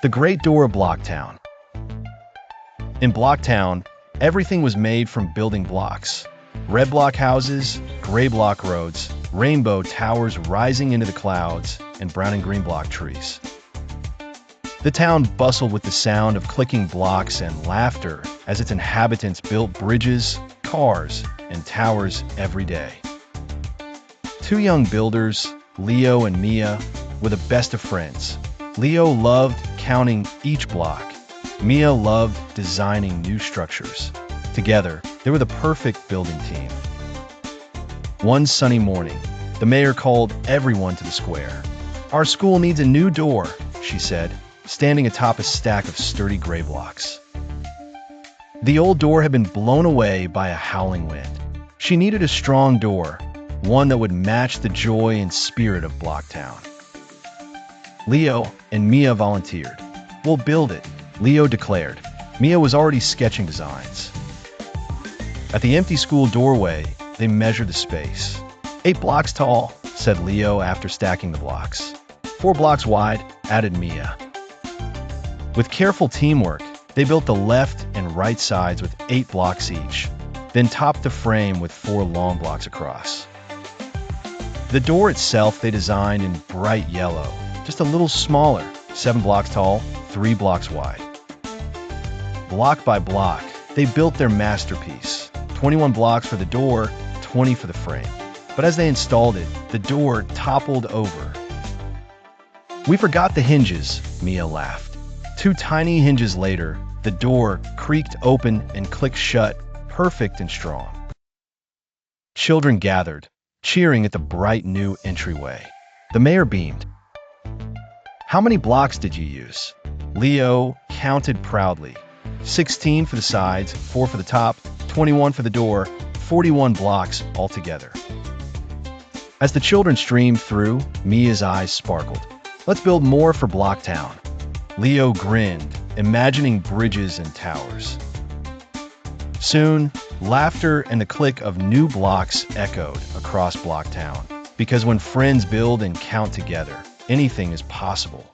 The Great Door of Blocktown. In Blocktown, everything was made from building blocks. Red block houses, gray block roads, rainbow towers rising into the clouds, and brown and green block trees. The town bustled with the sound of clicking blocks and laughter as its inhabitants built bridges, cars, and towers every day. Two young builders, Leo and Mia, were the best of friends. Leo loved counting each block. Mia loved designing new structures. Together, they were the perfect building team. One sunny morning, the mayor called everyone to the square. "Our school needs a new door," she said, standing atop a stack of sturdy gray blocks. The old door had been blown away by a howling wind. She needed a strong door, one that would match the joy and spirit of Blocktown. Leo and Mia volunteered. "We'll build it," Leo declared. Mia was already sketching designs. At the empty school doorway, they measured the space. 8 blocks tall, said Leo after stacking the blocks. 4 blocks wide, added Mia. With careful teamwork, they built the left and right sides with 8 blocks each, then topped the frame with 4 long blocks across. The door itself they designed in bright yellow, just a little smaller, 7 blocks tall, 3 blocks wide. Block by block, they built their masterpiece, 21 blocks for the door, 20 for the frame. But as they installed it, the door toppled over. "We forgot the hinges," Mia laughed. 2 tiny hinges later, the door creaked open and clicked shut, perfect and strong. Children gathered, cheering at the bright new entryway. The mayor beamed. "How many blocks did you use?" Leo counted proudly. 16 for the sides, 4 for the top, 21 for the door, 41 blocks altogether. As the children streamed through, Mia's eyes sparkled. "Let's build more for Blocktown." Leo grinned, imagining bridges and towers. Soon, laughter and the click of new blocks echoed across Blocktown, because when friends build and count together, anything is possible.